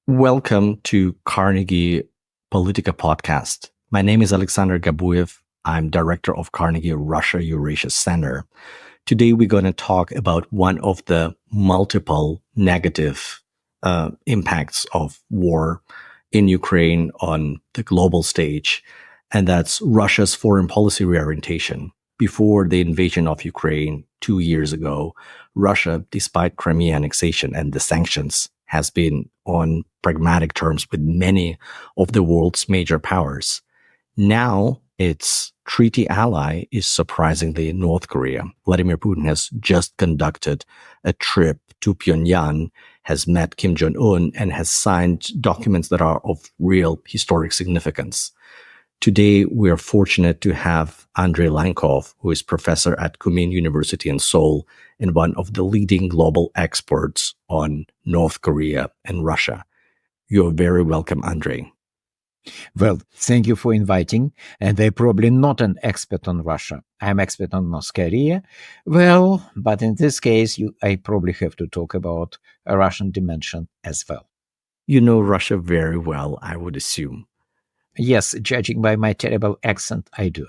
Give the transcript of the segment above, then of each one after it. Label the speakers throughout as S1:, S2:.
S1: Welcome to Carnegie Politika podcast. My name is Alexander Gabuev. I'm director of Carnegie Russia Eurasia Center. Today, we're going to talk about one of the multiple negative impacts of war in Ukraine on the global stage, and that's Russia's foreign policy reorientation. Before the invasion of Ukraine 2 years ago, Russia, despite Crimea annexation and the sanctions, has been on pragmatic terms with many of the world's major powers. Now, its treaty ally is surprisingly North Korea. Vladimir Putin has just conducted a trip to Pyongyang, has met Kim Jong-un, and has signed documents that are of real historic significance. Today, we are fortunate to have Andrei Lankov, who is professor at Kookmin University in Seoul and one of the leading global experts on North Korea and Russia. You're very welcome, Andrei.
S2: Well, thank you for inviting. And I'm probably not an expert on Russia. I'm expert on North Korea. Well, but in this case, I probably have to talk about a Russian dimension as well.
S1: You know Russia very well, I would assume.
S2: Yes, judging by my terrible accent, I do.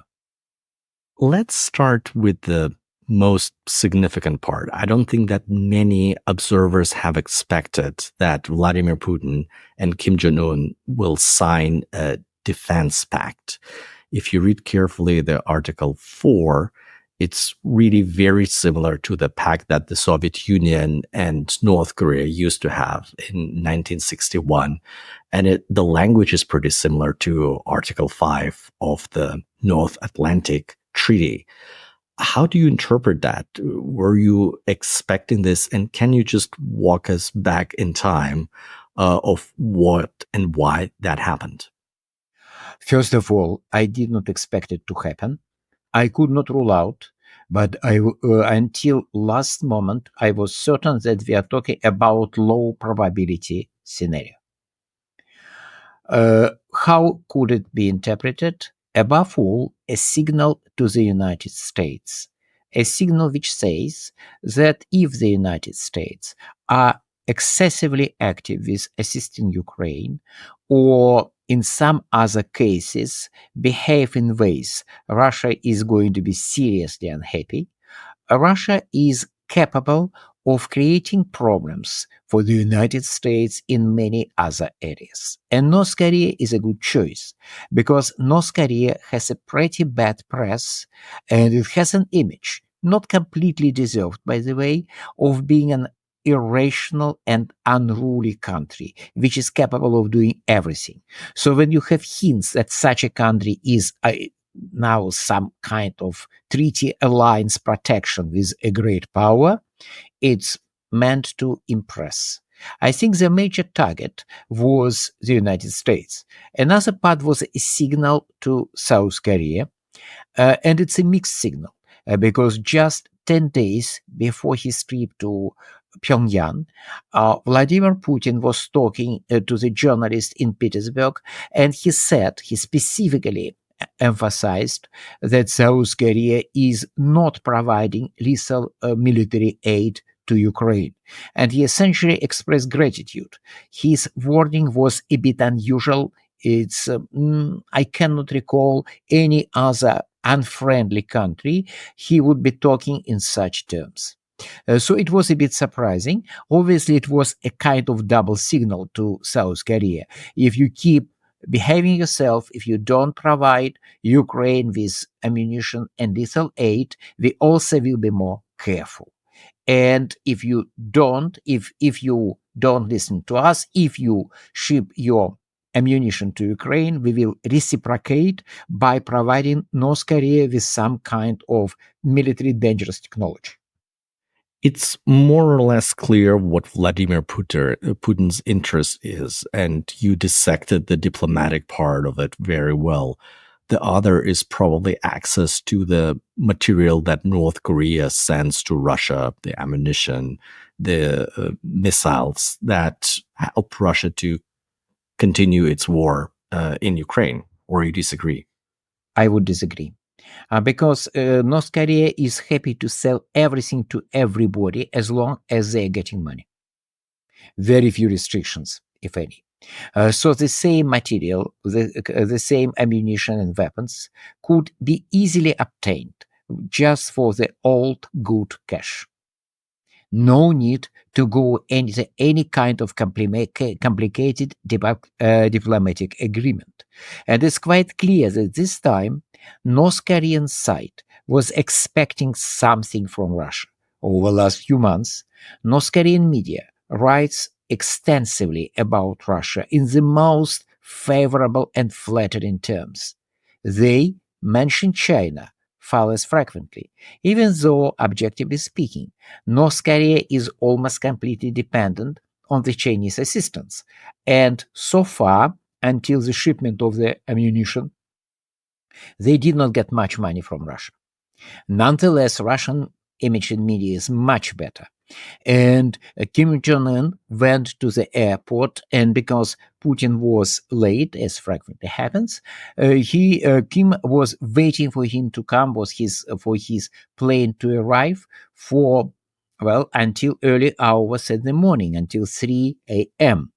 S1: Let's start with the most significant part. I don't think that many observers have expected that Vladimir Putin and Kim Jong-un will sign a defense pact. If you read carefully the Article 4, it's really very similar to the pact that the Soviet Union and North Korea used to have in 1961. And the language is pretty similar to Article 5 of the North Atlantic Treaty. How do you interpret that? Were you expecting this? And can you just walk us back in time of what and why that happened?
S2: First of all, I did not expect it to happen. I could not rule out, but until last moment, I was certain that we are talking about low probability scenario. How could it be interpreted? Above all, a signal to the United States, a signal which says that if the United States are excessively active with assisting Ukraine, or in some other cases behave in ways Russia is going to be seriously unhappy, Russia is capable of creating problems for the United States in many other areas. And North Korea is a good choice because North Korea has a pretty bad press and it has an image, not completely deserved, by the way, of being an irrational and unruly country, which is capable of doing everything. So when you have hints that such a country is now some kind of treaty alliance protection with a great power, it's meant to impress. I think the major target was the United States. Another part was a signal to South Korea, and it's a mixed signal because just 10 days before his trip to Pyongyang, Vladimir Putin was talking to the journalist in Petersburg, and he specifically emphasized that South Korea is not providing lethal military aid to Ukraine. And he essentially expressed gratitude. His wording was a bit unusual. I cannot recall any other unfriendly country he would be talking in such terms. So it was a bit surprising. Obviously, it was a kind of double signal to South Korea. If you keep behaving yourself, if you don't provide Ukraine with ammunition and lethal aid, we also will be more careful. And if you don't listen to us, if you ship your ammunition to Ukraine, we will reciprocate by providing North Korea with some kind of military dangerous technology.
S1: It's more or less clear what Vladimir Putin's interest is, and you dissected the diplomatic part of it very well. The other is probably access to the material that North Korea sends to Russia, the ammunition, the missiles that help Russia to continue its war in Ukraine. Or you disagree?
S2: I would disagree. Because North Korea is happy to sell everything to everybody as long as they're getting money. Very few restrictions, if any. So the same material, the same ammunition and weapons could be easily obtained just for the old good cash. No need to go into any kind of complicated diplomatic agreement. And it's quite clear that this time North Korean side was expecting something from Russia. Over the last few months, North Korean media writes extensively about Russia in the most favorable and flattering terms. They mention China far less frequently, even though, objectively speaking, North Korea is almost completely dependent on the Chinese assistance. And so far, until the shipment of the ammunition, they did not get much money from Russia. Nonetheless, Russian image in media is much better. And Kim Jong-un went to the airport, and because Putin was late, as frequently happens, Kim was waiting for him to come, for his plane to arrive until early hours in the morning, until 3 a.m.,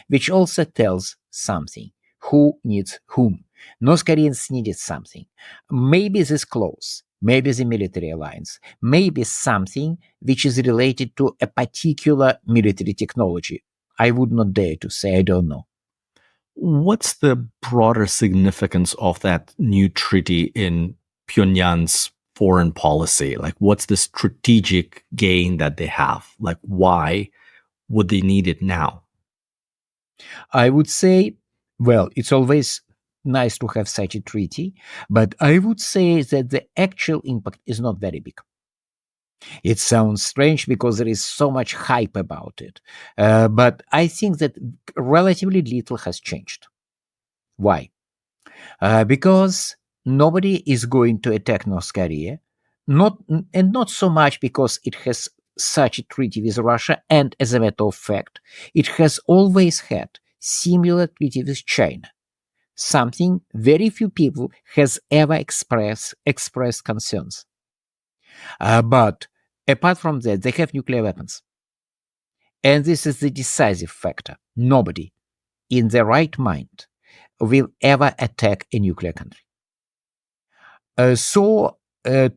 S2: which also tells something. Who needs whom? North Koreans needed something. Maybe this close, maybe the military alliance, maybe something which is related to a particular military technology. I would not dare to say, I don't know.
S1: What's the broader significance of that new treaty in Pyongyang's foreign policy? Like, what's the strategic gain that they have? Like, why would they need it now?
S2: I would say, well, it's always nice to have such a treaty, but I would say that the actual impact is not very big. It sounds strange because there is so much hype about it, but I think that relatively little has changed. Why? Because nobody is going to attack North Korea, not so much because it has such a treaty with Russia, and as a matter of fact, it has always had similar treaty with China. Something very few people has ever expressed concerns. But apart from that, they have nuclear weapons. And this is the decisive factor. Nobody in their right mind will ever attack a nuclear country.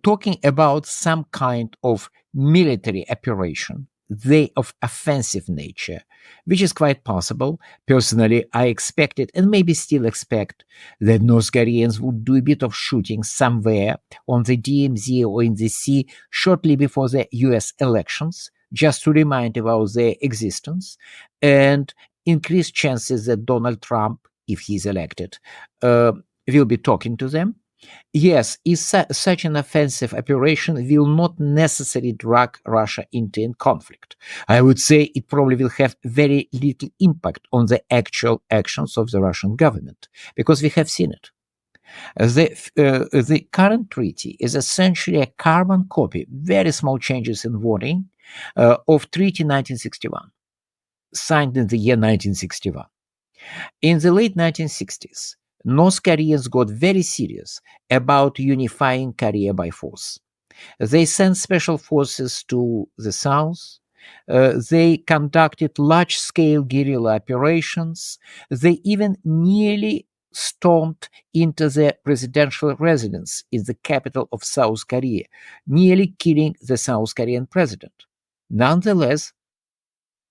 S2: Talking about some kind of military operation, they of offensive nature, which is quite possible. Personally, I expected and maybe still expect that North Koreans would do a bit of shooting somewhere on the DMZ or in the sea shortly before the US elections, just to remind about their existence and increase chances that Donald Trump, if he's elected, will be talking to them. Yes, such an offensive operation will not necessarily drag Russia into a conflict. I would say it probably will have very little impact on the actual actions of the Russian government, because we have seen it. The current treaty is essentially a carbon copy, very small changes in wording, of Treaty 1961, signed in the year 1961. In the late 1960s, North Koreans got very serious about unifying Korea by force. They sent special forces to the south. They conducted large-scale guerrilla operations. They even nearly stormed into the presidential residence in the capital of South Korea, nearly killing the South Korean president. Nonetheless,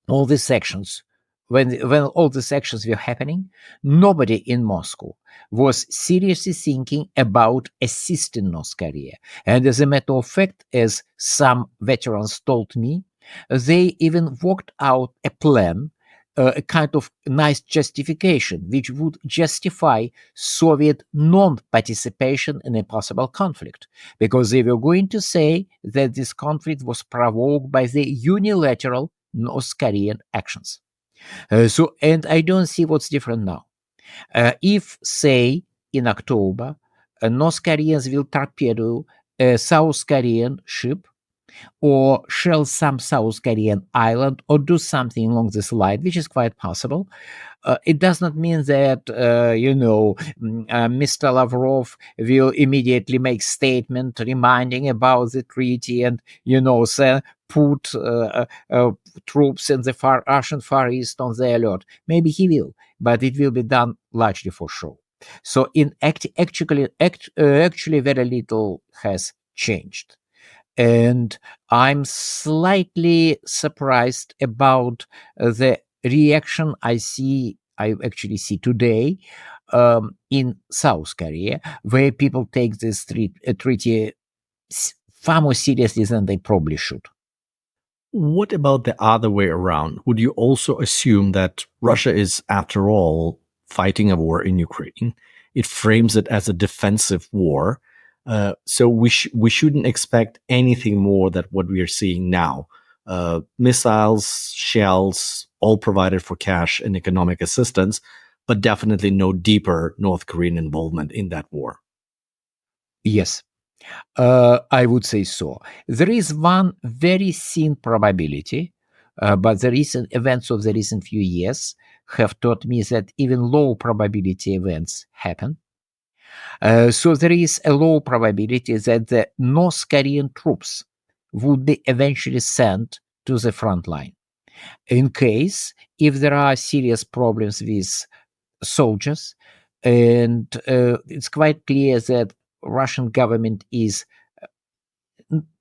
S2: all these actions, when all these actions were happening, nobody in Moscow was seriously thinking about assisting North Korea. And as a matter of fact, as some veterans told me, they even worked out a plan, a kind of nice justification, which would justify Soviet non-participation in a possible conflict, because they were going to say that this conflict was provoked by the unilateral North Korean actions. And I don't see what's different now. If, say, in October, North Koreans will torpedo a South Korean ship, or shell some South Korean island, or do something along this line, which is quite possible, it does not mean that, Mr. Lavrov will immediately make statement reminding about the treaty and, put troops in the Russian Far East on the alert. Maybe he will, but it will be done largely for show. So actually, very little has changed. And I'm slightly surprised about the reaction I actually see today in South Korea, where people take this treaty far more seriously than they probably should.
S1: What about the other way around? Would you also assume that Russia is, after all, fighting a war in Ukraine? It frames it as a defensive war. So we shouldn't expect anything more than what we are seeing now. Missiles, shells, all provided for cash and economic assistance, but definitely no deeper North Korean involvement in that war.
S2: Yes, I would say so. There is one very thin probability, but the recent events of the recent few years have taught me that even low probability events happen. So there is a low probability that the North Korean troops would be eventually sent to the front line. In case, if there are serious problems with soldiers, and it's quite clear that Russian government is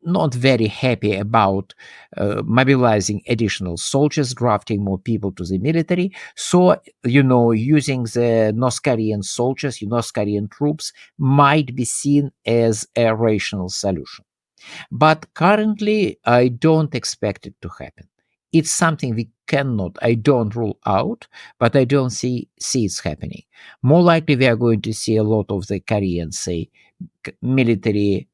S2: not very happy about mobilizing additional soldiers, drafting more people to the military. So, using the North Korean soldiers, North Korean troops might be seen as a rational solution. But currently, I don't expect it to happen. It's something I don't rule out, but I don't see it's happening. More likely, we are going to see a lot of the Koreans, say, military,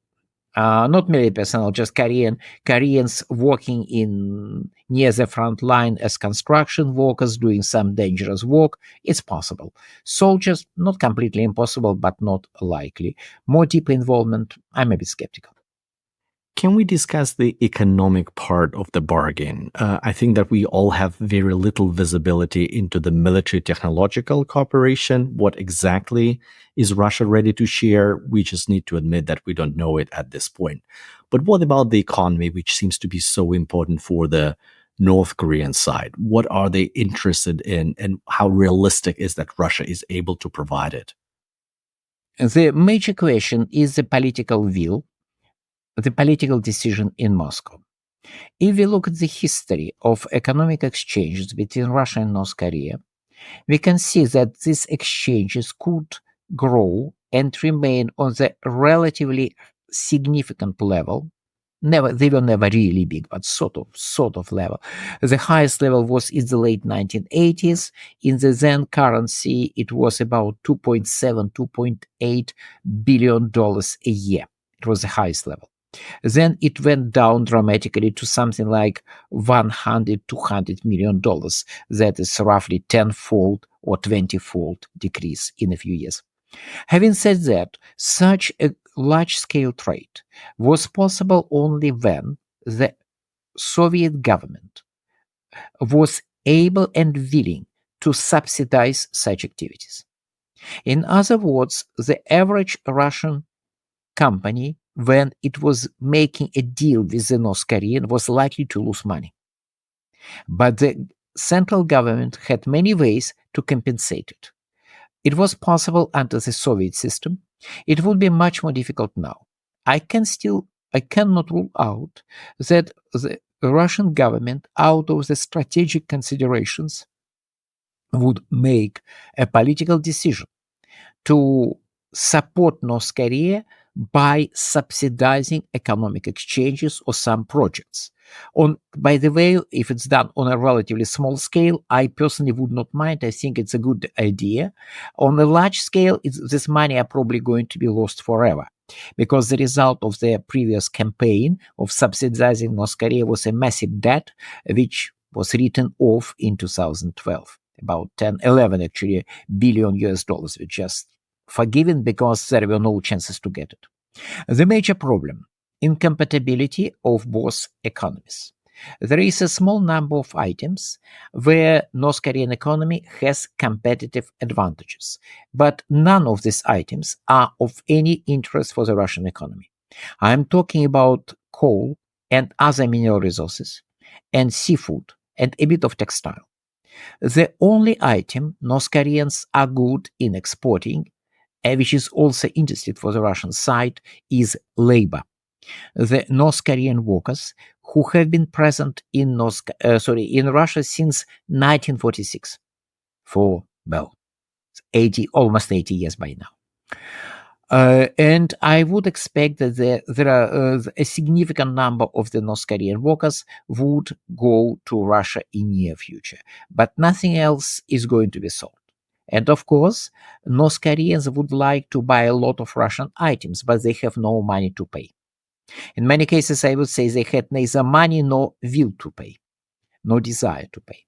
S2: not military personnel, just Koreans working in near the front line as construction workers, doing some dangerous work. It's possible. Soldiers, not completely impossible, but not likely. More deep involvement, I'm a bit skeptical.
S1: Can we discuss the economic part of the bargain? I think that we all have very little visibility into the military technological cooperation. What exactly is Russia ready to share? We just need to admit that we don't know it at this point. But what about the economy, which seems to be so important for the North Korean side? What are they interested in, and how realistic is that Russia is able to provide it?
S2: The major question is the political will, the political decision in Moscow. If we look at the history of economic exchanges between Russia and North Korea, we can see that these exchanges could grow and remain on the relatively significant level. They were never really big, but sort of level. The highest level was in the late 1980s. In the then currency, it was about $2.7, $2.8 billion a year. It was the highest level. Then it went down dramatically to something like $100, $200 million. That is roughly 10-fold or 20-fold decrease in a few years. Having said that, such a large-scale trade was possible only when the Soviet government was able and willing to subsidize such activities. In other words, the average Russian company, when it was making a deal with the North Korean, was likely to lose money. But the central government had many ways to compensate it. It was possible under the Soviet system. It would be much more difficult now. I cannot rule out that the Russian government, out of the strategic considerations, would make a political decision to support North Korea by subsidizing economic exchanges or some projects. By the way, if it's done on a relatively small scale, I personally would not mind. I think it's a good idea. On a large scale, this money are probably going to be lost forever, because the result of their previous campaign of subsidizing North Korea was a massive debt, which was written off in 2012. About 11 actually billion US dollars were just forgiven because there were no chances to get it. The major problem, incompatibility of both economies. There is a small number of items where North Korean economy has competitive advantages, but none of these items are of any interest for the Russian economy. I'm talking about coal, and other mineral resources, and seafood, and a bit of textile. The only item North Koreans are good in exporting, which is also interesting for the Russian side, is labor. The North Korean workers who have been present in in Russia since 1946, for well, almost 80 years by now. And I would expect that there are a significant number of the North Korean workers would go to Russia in near future, but nothing else is going to be sold. And of course, North Koreans would like to buy a lot of Russian items, but they have no money to pay. In many cases, I would say they had neither money nor will to pay, no desire to pay.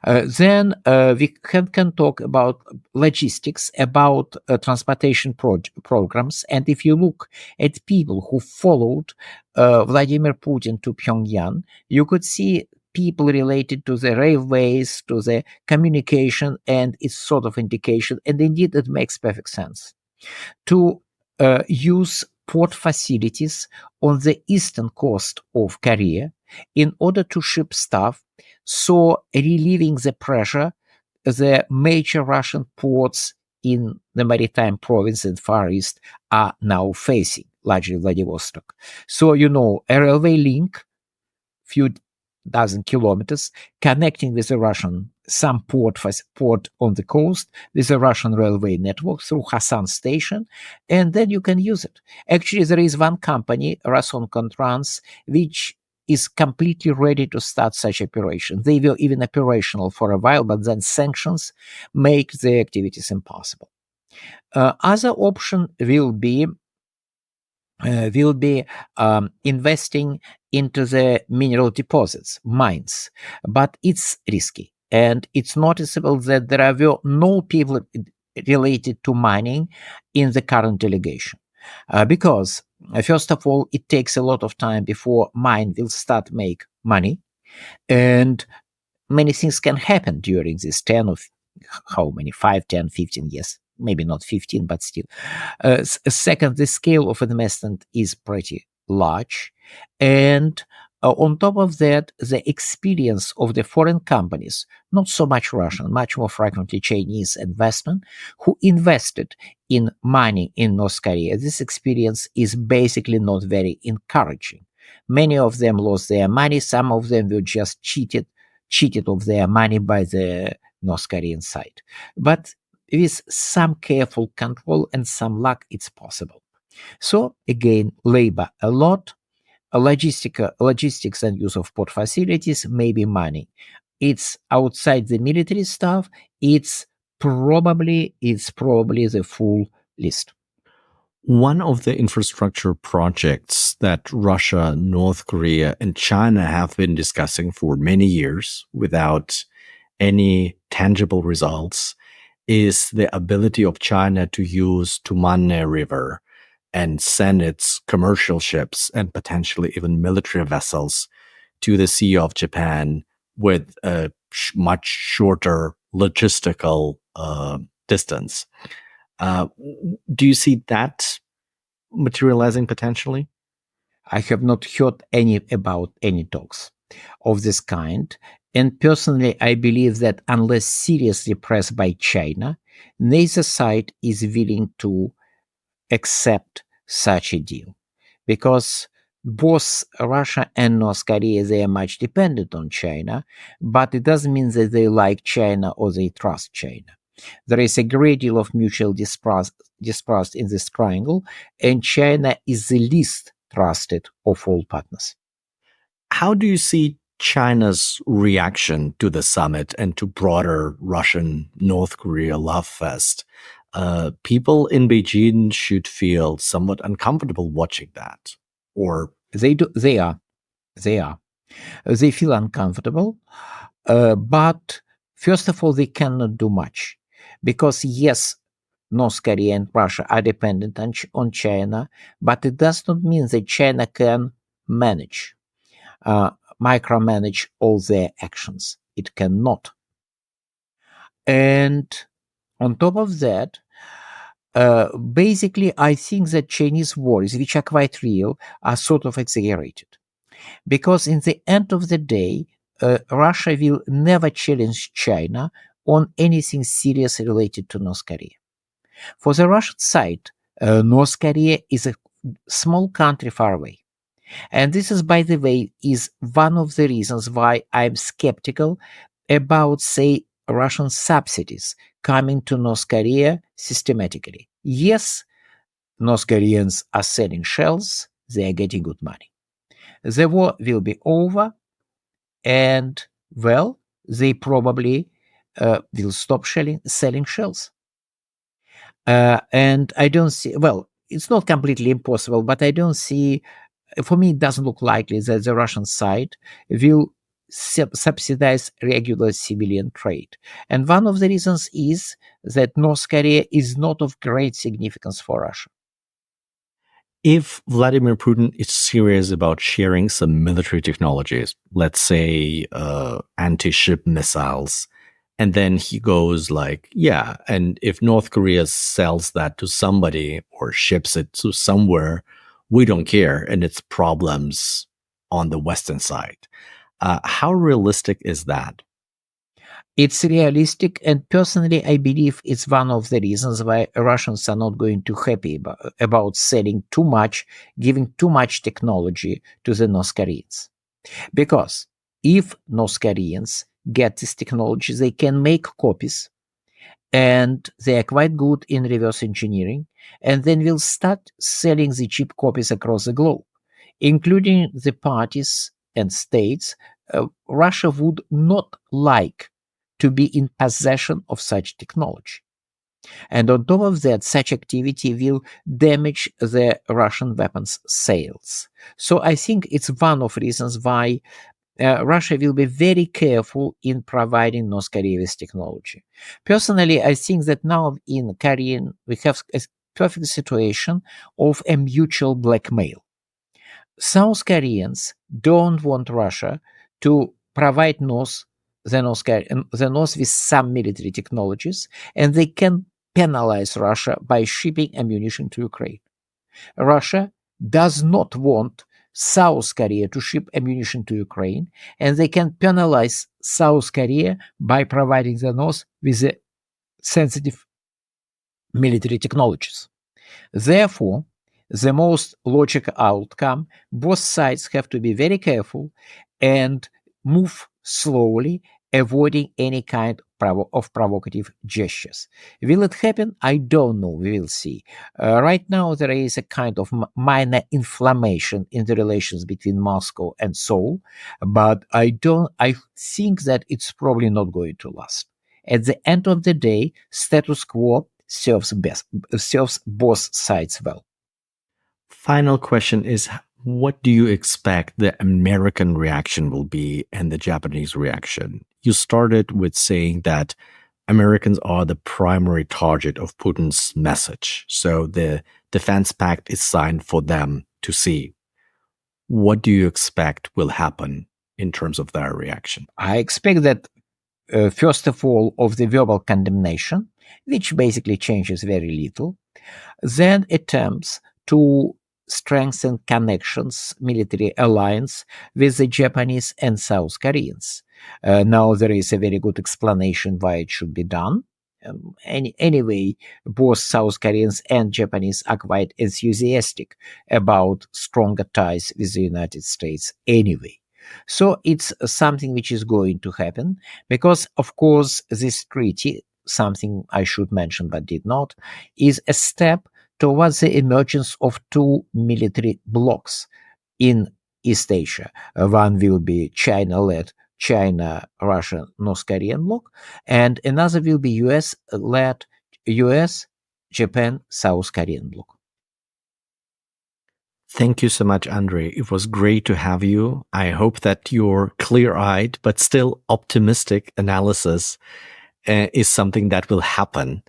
S2: Then we can talk about logistics, about transportation programs. And if you look at people who followed Vladimir Putin to Pyongyang, you could see people related to the railways, to the communication, and it's sort of indication. And indeed, it makes perfect sense to use port facilities on the eastern coast of Korea in order to ship stuff, so relieving the pressure the major Russian ports in the maritime province and Far East are now facing, largely Vladivostok. So, a railway link, few dozen kilometers, connecting with the Russian, some port on the coast with the Russian railway network through Hassan station, and then you can use it. Actually, there is one company, Rasoncontrans, which is completely ready to start such operation. They were even operational for a while, but then sanctions make the activities impossible. Other option will be investing into the mineral deposits, mines, but it's risky. And it's noticeable that there were no people related to mining in the current delegation. Because, first of all, it takes a lot of time before mine will start make money. And many things can happen during this 10 of how many, 5, 10, 15 years. Maybe not 15, but still. Second, the scale of investment is pretty large. And on top of that, the experience of the foreign companies, not so much Russian, much more frequently Chinese investment, who invested in mining in North Korea, this experience is basically not very encouraging. Many of them lost their money. Some of them were just cheated of their money by the North Korean side. But with some careful control and some luck, it's possible. So again, labor a lot, logistics and use of port facilities, maybe money. It's outside the military stuff. It's probably the full list.
S1: One of the infrastructure projects that Russia, North Korea, and China have been discussing for many years without any tangible results is the ability of China to use Tumanne River and send its commercial ships and potentially even military vessels to the Sea of Japan with a much shorter logistical distance. Do you see that materializing potentially?
S2: I have not heard about any talks of this kind. And personally, I believe that unless seriously pressed by China, neither side is willing to accept such a deal. Because both Russia and North Korea, they are much dependent on China, but it doesn't mean that they like China or they trust China. There is a great deal of mutual distrust in this triangle, and China is the least trusted of all partners.
S1: How do you see China's reaction to the summit and to broader Russian-North Korea love fest? People in Beijing should feel somewhat uncomfortable watching that, or
S2: they do. They are. They feel uncomfortable, but first of all, they cannot do much because yes, North Korea and Russia are dependent on China, but it does not mean that China can micromanage all their actions. It cannot. And on top of that, basically, I think that Chinese worries, which are quite real, are sort of exaggerated. because in the end of the day, Russia will never challenge China on anything serious related to North Korea. For the Russian side, North Korea is a small country far away. And this is, by the way, is one of the reasons why I'm skeptical about, say, Russian subsidies coming to North Korea systematically. Yes, North Koreans are selling shells, they are getting good money. The war will be over, and, well, they probably will stop selling shells. And I don't see, well, it's not completely impossible, but I don't see, for me, it doesn't look likely that the Russian side will subsidize regular civilian trade. And one of the reasons is that North Korea is not of great significance for Russia.
S1: If Vladimir Putin is serious about sharing some military technologies, let's say anti-ship missiles, and then he goes like, yeah, and if North Korea sells that to somebody or ships it to somewhere, we don't care, and it's problems on the Western side. How realistic is that?
S2: It's realistic, and personally, I believe it's one of the reasons why Russians are not going to happy about selling too much, giving too much technology to the North Koreans. Because if North Koreans get this technology, they can make copies, and they are quite good in reverse engineering, and then will start selling the cheap copies across the globe, including the parties and states Russia would not like to be in possession of such technology. And on top of that, such activity will damage the Russian weapons sales. So I think it's one of reasons why Russia will be very careful in providing North Korea with technology. Personally, I think that now in Korea we have a perfect situation of a mutual blackmail. South Koreans don't want Russia to provide the North with some military technologies, and they can penalize Russia by shipping ammunition to Ukraine. Russia does not want South Korea to ship ammunition to Ukraine, and they can penalize South Korea by providing the North with the sensitive military technologies. Therefore, the most logical outcome, both sides have to be very careful and move slowly, avoiding any kind of provocative gestures. Will it happen? I don't know. We will see. Right now, there is a kind of minor inflammation in the relations between Moscow and Seoul, but I think that it's probably not going to last. At the end of the day, status quo serves both sides well.
S1: Final question is, what do you expect the American reaction will be and the Japanese reaction? You started with saying that Americans are the primary target of Putin's message. So the defense pact is signed for them to see. What do you expect will happen in terms of their reaction?
S2: I expect that, first of all, of the verbal condemnation, which basically changes very little, then attempts to strengthen connections, military alliance with the Japanese and South Koreans. Now there is a very good explanation why it should be done. Anyway, both South Koreans and Japanese are quite enthusiastic about stronger ties with the United States anyway. So it's something which is going to happen because, of course, this treaty, something I should mention but did not, is a step towards the emergence of two military blocs in East Asia. One will be China-led, China, Russia, North Korean bloc, and another will be US-led, US, Japan, South Korean bloc.
S1: Thank you so much, Andrei. It was great to have you. I hope that your clear-eyed but still optimistic analysis is something that will happen.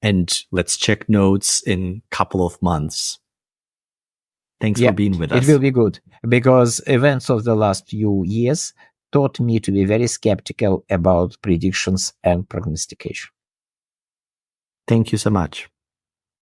S1: And let's check notes in a couple of months. Thanks for being with us.
S2: It will be good because events of the last few years taught me to be very skeptical about predictions and prognostication.
S1: Thank you so much.